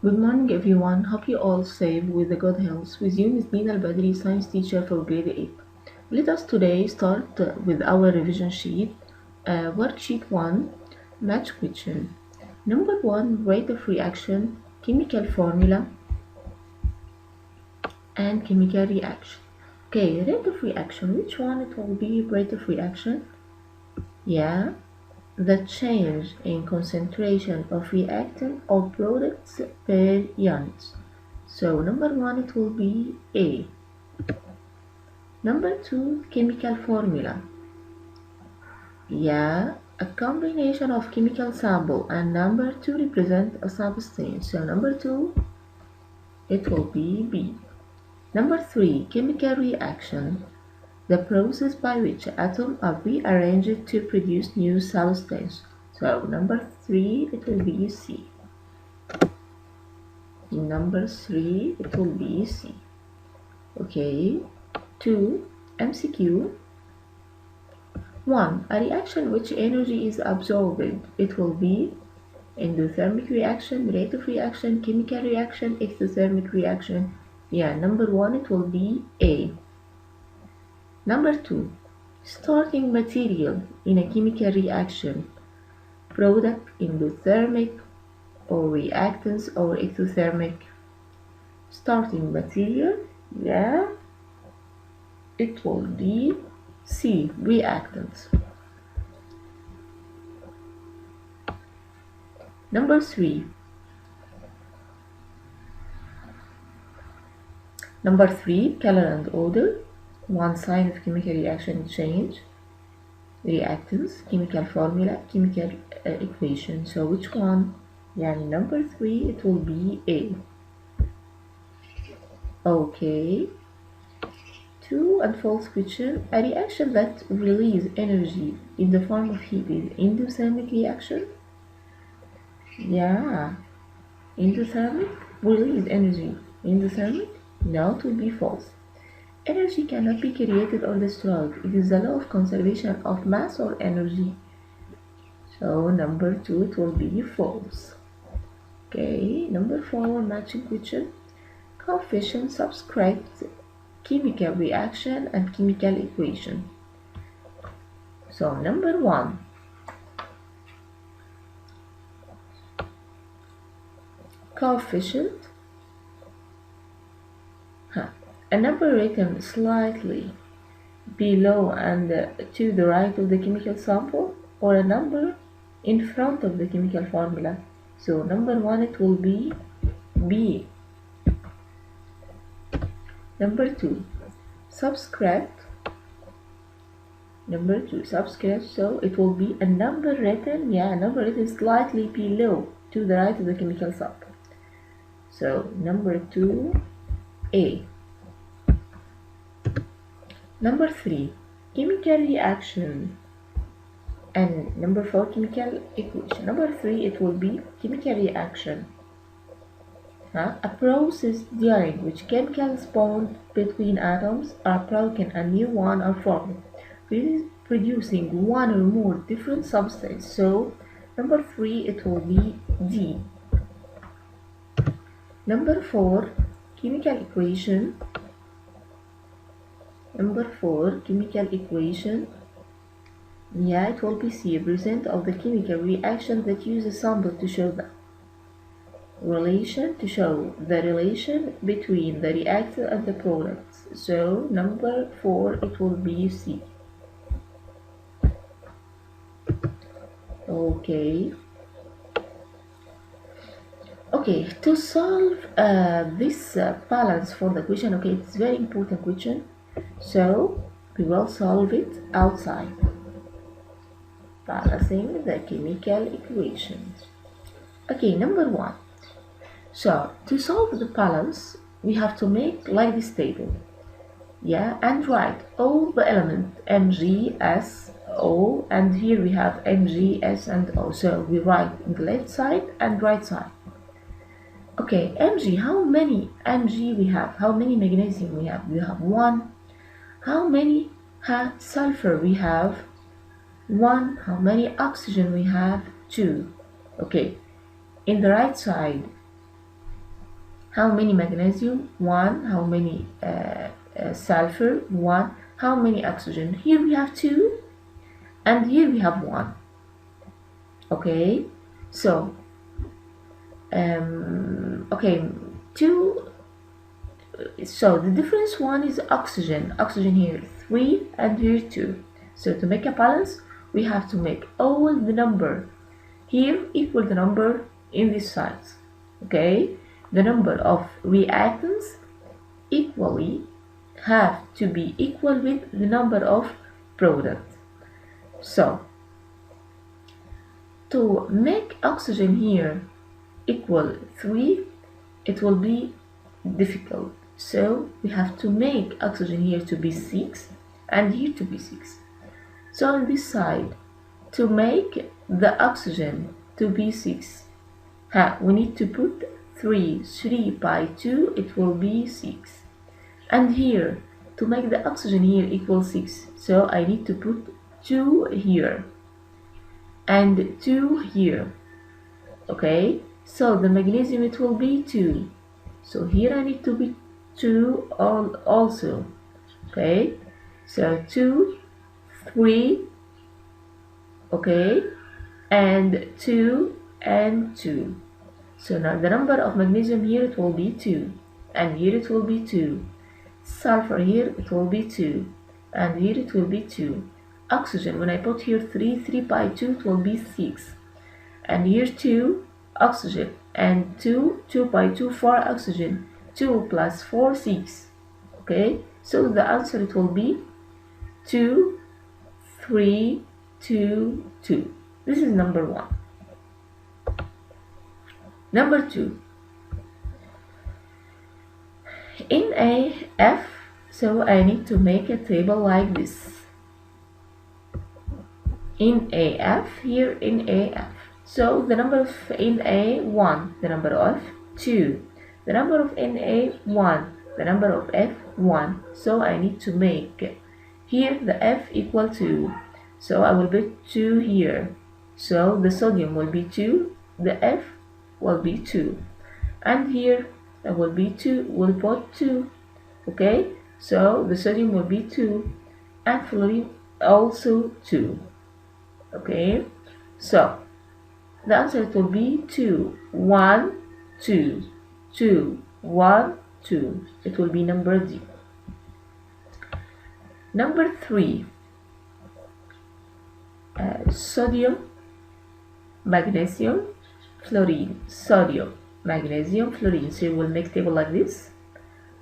Good morning everyone, hope you all safe with the good health. With you Ms. Nina Al-Badri, science teacher for grade 8. Let us today start with our revision sheet, worksheet 1, match question. Number 1, rate of reaction, chemical formula, and chemical reaction. Okay, rate of reaction, which one it will be rate of reaction? Yeah, the change in concentration of reactant or products per unit. So number 1 it will be A. Number 2, chemical formula. Yeah, a combination of chemical sample, and number 2 represent a substance. So number 2 it will be B. Number 3, chemical reaction. The process by which atoms are rearranged to produce new substance. So number 3 it will be C. Number 3 it will be C. Okay. 2. MCQ. 1. A reaction which energy is absorbed. It will be endothermic reaction, rate of reaction, chemical reaction, exothermic reaction. Yeah, number 1 it will be A. Number 2. Starting material in a chemical reaction. Product, endothermic, or reactants, or exothermic. Starting material, yeah, it will be C. Reactants. Number 3. Number 3, color and odor. One sign of chemical reaction change. Reactants, chemical formula, chemical equation. So which one? Yeah, number 3, it will be A. Okay. True and false question. A reaction that releases energy in the form of heat is endothermic reaction. Yeah, endothermic release energy. Endothermic? No, it will be false. Energy cannot be created or destroyed. It is the law of conservation of mass or energy. So number 2 it will be false. Okay, number 4, matching question. Coefficient subscribes chemical reaction and chemical equation. So number 1. Coefficient. A number written slightly below and to the right of the chemical sample, or a number in front of the chemical formula. So number 1 it will be B. Number 2, subscript. Number 2, subscript, so it will be a number written, yeah, a number written slightly below to the right of the chemical sample. So number 2, A. Number 3, chemical reaction, and number 4, chemical equation. Number 3 it will be chemical reaction. A process during which chemicals bond between atoms are broken and new ones are formed, producing one or more different substances. So number 3 it will be D. Number 4, chemical equation. Number 4, chemical equation. Yeah, it will be C. Present of the chemical reaction that use a sample to show the relation, the relation between the reactant and the products. So number 4 it will be C. Okay, to solve this balance for the question, okay, it's very important question, so we will solve it outside, balancing the chemical equations. Okay, number 1. So to solve the balance, we have to make like this table, yeah, and write all the elements Mg, S, O, and here we have Mg, S, and O. So we write in the left side and right side. Okay, Mg, how many Mg we have? How many magnesium we have? We have 1. How many sulfur we have? 1. How many oxygen we have? 2. Okay, in the right side, How many magnesium? 1. How many sulfur? 1. How many oxygen? Here we have 2 and here we have 1. Okay, so okay, 2. So the difference 1 is oxygen here 3 and here 2. So to make a balance we have to make all the number here equal the number in this side. Okay, the number of reactants equally have to be equal with the number of products. So to make oxygen here equal 3, it will be difficult. So we have to make oxygen here to be 6 and here to be 6. So on this side, to make the oxygen to be 6, we need to put 3 by 2, it will be 6. And here, to make the oxygen here equal 6, so I need to put 2 here and 2 here. Okay, so the magnesium it will be 2. So here I need to be 2 also. Okay, so 2, 3, okay, and 2 and 2. So now the number of magnesium here it will be 2 and here it will be 2. Sulfur here it will be 2 and here it will be 2. Oxygen, when I put here 3 by 2 it will be 6. And here 2 oxygen and 2 by 2 4 oxygen, 2 plus 4 6. Okay, so the answer it will be 2 3 2 2. This is number 1. Number 2, NaF. So I need to make a table like this. NaF, here NaF. So the number of Na 1, the number of 2, the number of Na 1, the number of F 1. So I need to make here the F equal 2. So I will put 2 here. So the sodium will be 2, the F will be 2, and here it will be 2, we'll put 2. Okay, so the sodium will be 2 and fluorine also 2. Okay, so the answer will be 2 1 2 2 1 2. It will be number D. Number 3, sodium, magnesium, fluorine. Sodium, magnesium, fluorine. So we will make table like this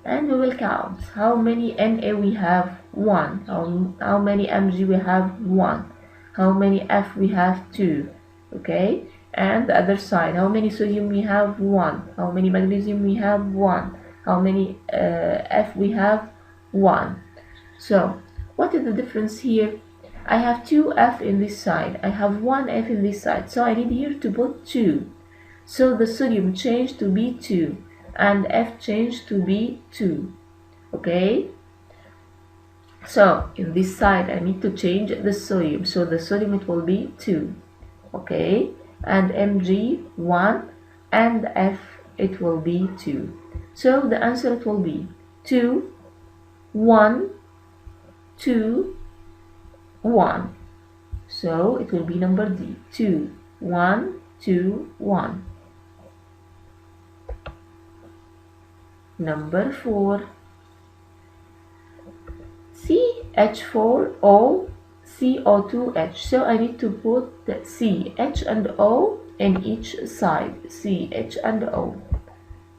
and we will count how many Na we have 1, how many Mg we have 1, how many F we have 2. Okay, and the other side, how many sodium we have 1, how many magnesium we have 1, how many F we have 1. So what is the difference here? I have 2 F in this side, I have 1 F in this side, so I need here to put 2. So the sodium changed to be 2 and F changed to be 2. Okay, so in this side I need to change the sodium, so the sodium it will be 2. Okay, and Mg 1 and F it will be 2. So the answer it will be 2 1 2 1. So it will be number D, 2 1 2 1. Number 4, CH4O CO2H. So I need to put the C, H and O in each side, C, H and O.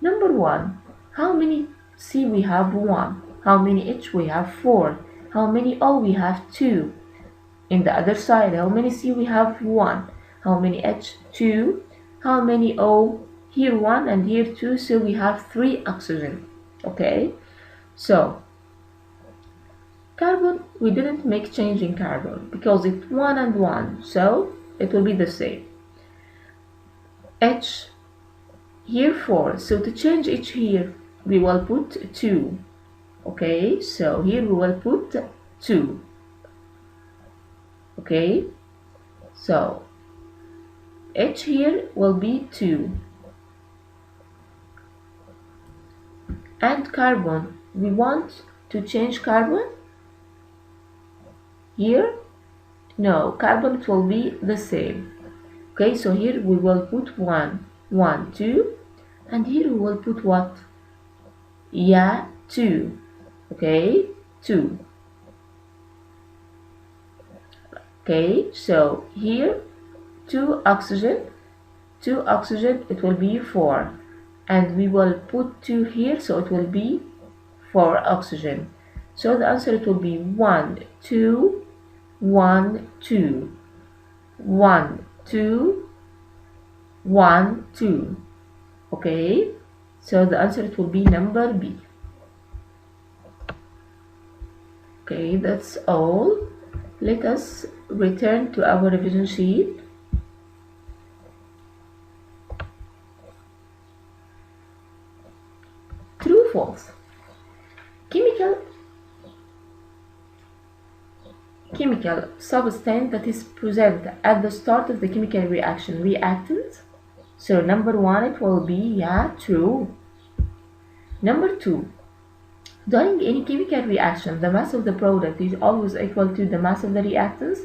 Number 1, how many C we have? 1. How many H we have? 4. How many O we have? 2. In the other side, how many C we have? 1. How many H? 2. How many O? Here 1 and here 2, so we have 3 oxygen. Okay, so carbon, we didn't make change in carbon because it's 1 and 1, so it will be the same. H, here 4, so to change H here, we will put 2. Okay, so here we will put 2. Okay, so H here will be 2. and carbon, we want to change carbon here. No, carbon, it will be the same. Okay, so here we will put 1, 1, 2, and here we will put what? Yeah, 2. Okay, 2. Okay, so here 2 oxygen, it will be 4, and we will put 2 here, so it will be 4 oxygen. So the answer, it will be 1, 2, 1, 2, 1, 2, 1, 2. Okay, so the answer, it will be number B. Okay, that's all. Let us return to our revision sheet. True, false. Chemical substance that is present at the start of the chemical reaction, reactant. So number 1, it will be, yeah, true. Number 2, during any chemical reaction, the mass of the product is always equal to the mass of the reactants.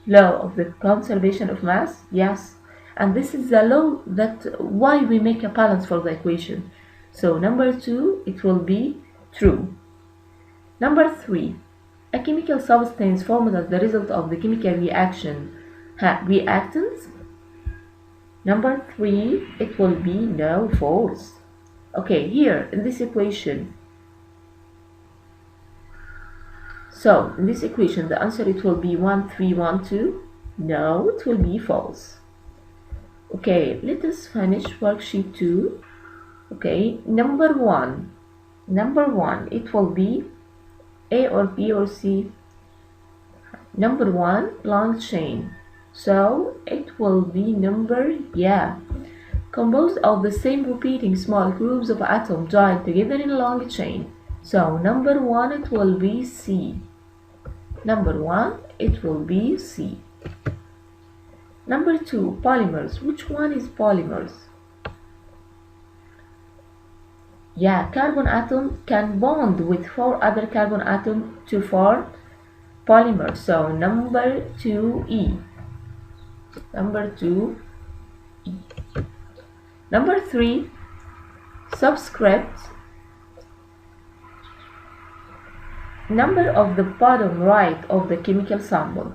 Law of the conservation of mass, yes. And this is the law that why we make a balance for the equation. So number 2, it will be true. Number 3, a chemical substance formed as the result of the chemical reaction reactants. Number 3, it will be no, false. Okay, here in this equation, so in this equation the answer, it will be 1, 3, 1, 2. No, it will be false. Okay, let us finish worksheet 2. Okay, number 1, it will be A or B or C. Number 1, long chain, so it will be number, yeah, composed of the same repeating small groups of atoms joined together in a long chain. So number 1, it will be C. Number 1, it will be C. Number 2, polymers. Which one is polymers? Yeah, carbon atom can bond with 4 other carbon atoms to form polymers. So number 2E. Number 2E. Number 3, subscript. Number of the bottom right of the chemical sample.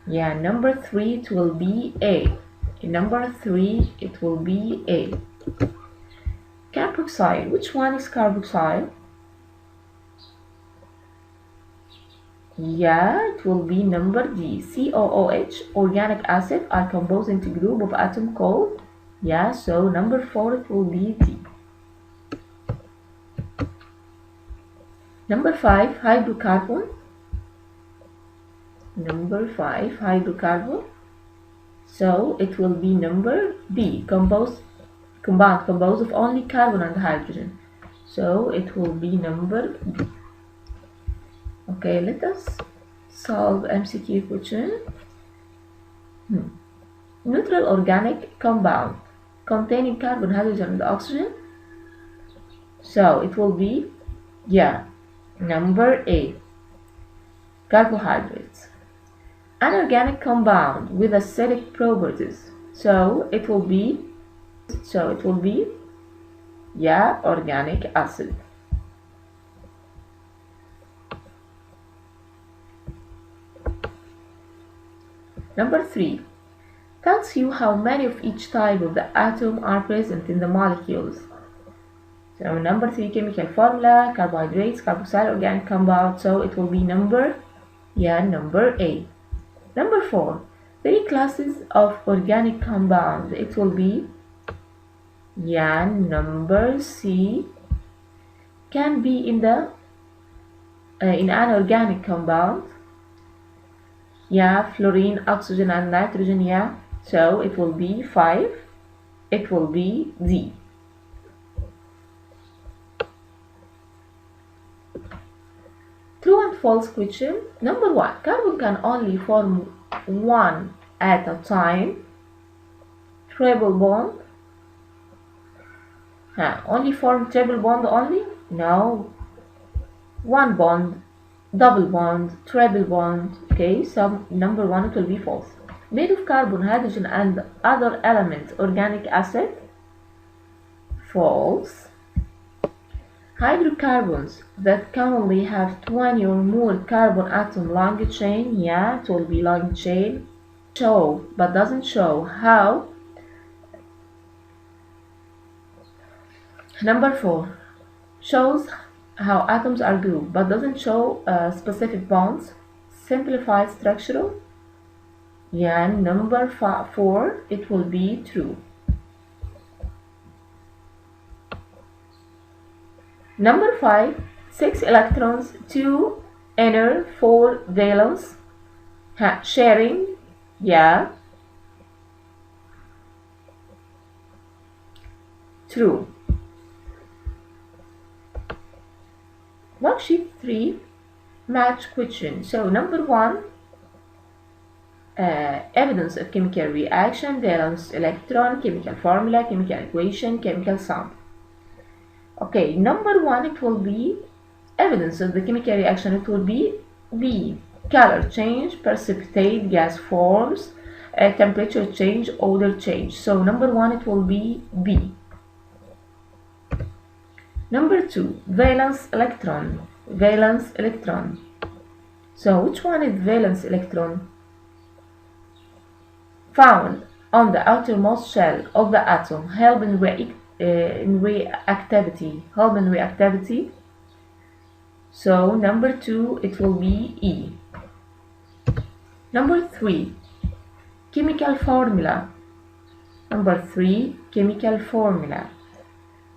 Yeah, number 3, it will be A. Number 3, it will be A. Carboxyl. Which one is carboxyl? Yeah, it will be number D. COOH, organic acid, are composed into group of atom called, yeah, so number 4, it will be D. Number 5, hydrocarbon. Number 5, hydrocarbon, so it will be number B, compound composed of only carbon and hydrogen, so it will be number B. Okay, let us solve MCQ question. Neutral organic compound containing carbon, hydrogen, and oxygen, so it will be, yeah, number A, carbohydrates. Anorganic compound with acidic properties, so it will be, yeah, organic acid. Number 3, tells you how many of each type of the atom are present in the molecules. So number 3, chemical formula, carbohydrates, carboxyl, organic compound, so it will be number, yeah, number A. Number 4, 3 classes of organic compounds, it will be, yeah, number C. Can be in the in an organic compound, yeah, fluorine, oxygen, and nitrogen, yeah, so it will be 5, it will be D. True and false question. Number 1, carbon can only form one at a time. Triple bond. Only form triple bond only? No. One bond, double bond, triple bond. Okay, so number one, it will be false. Made of carbon, hydrogen, and other elements, organic acid? False. Hydrocarbons that commonly have 20 or more carbon atom long chain? Yeah, it will be long chain. Show, but doesn't show how. Number 4 shows how atoms are grouped, but doesn't show specific bonds. Simplified structural. Yeah, number 4, it will be true. Number 5, 6 electrons, 2 inner, 4 valence. Sharing. Yeah, true. Worksheet 3, match question. So number 1, evidence of chemical reaction, valence electron, chemical formula, chemical equation, chemical sample. Okay, number 1, it will be evidence of the chemical reaction. It will be B. Color change, precipitate, gas forms, temperature change, odor change. So number 1, it will be B. Number 2, valence electron. Valence electron. So which one is valence electron? Found on the outermost shell of the atom, help in reactivity. So number 2, it will be E. Number 3, chemical formula. Number 3, chemical formula.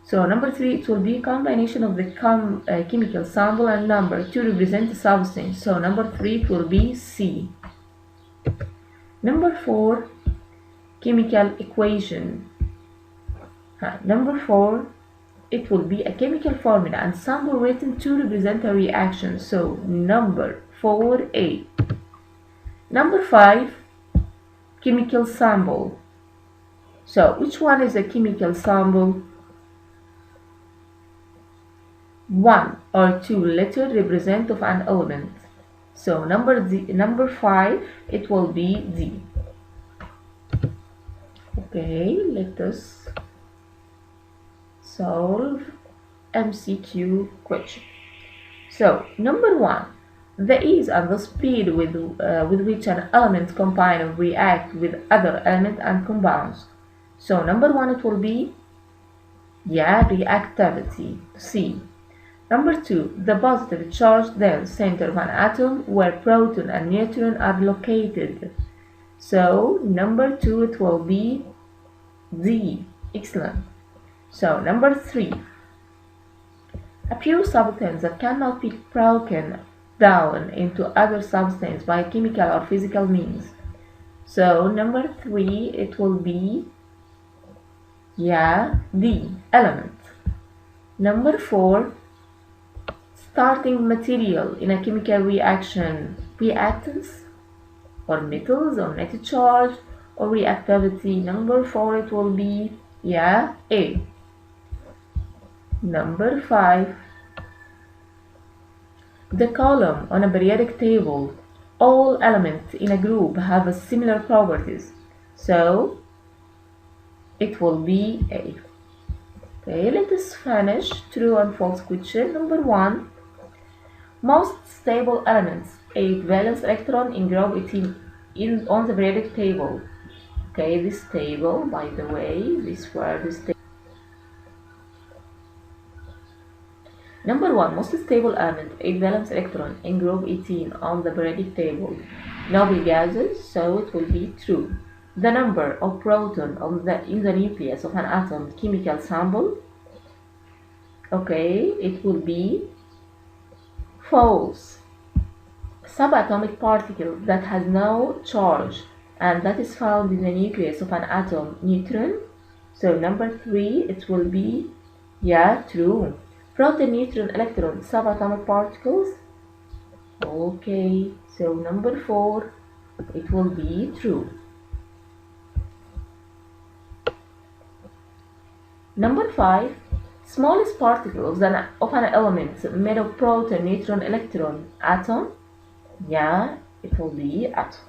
So number 3, it will be a combination of the chemical sample and number to represent the substance. So number 3, it will be C. Number 4, chemical equation. Number 4, it will be a chemical formula and sample written to represent a reaction. So number 4A. Number 5, chemical sample. So which one is a chemical sample? 1 or 2 letters represent of an element. So number 5, it will be D. Okay, let us solve MCQ question. So number 1, the ease and the speed with which an element combine or react with other elements and compounds. So number 1, it will be, yeah, reactivity, C. Number 2, the positive charge dense center of an atom where proton and neutron are located. So number 2, it will be D. Excellent. So number 3, a pure substance that cannot be broken down into other substances by chemical or physical means. So number 3, it will be, yeah, D. Element. Number 4, starting material in a chemical reaction, reactants or metals or net charge or reactivity. Number 4, it will be, yeah, A. Number 5, the column on a periodic table, all elements in a group have a similar properties. So it will be A. Okay, let us finish true and false question. Number 1, most stable elements, 8 valence electron in group 18 on the periodic table. Okay, this table, by the way, this table. Number 1, most stable element, 8 valence electron in group 18 on the periodic table. Noble gases, so it will be true. The number of protons in the nucleus of an atom, chemical sample. Okay, it will be false. Subatomic particle that has no charge and that is found in the nucleus of an atom, neutron. So number 3, it will be, yeah, true. Proton, neutron, electron, subatomic particles. Okay, so number 4, it will be true. Number 5, Smallest particle of an element made of proton, neutron, electron, atom. Yeah, it will be atom.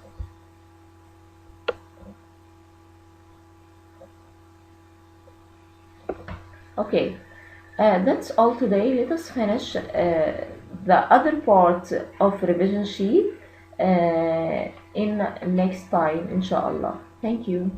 Okay, that's all today. Let us finish the other part of revision sheet in next time, inshallah. Thank you.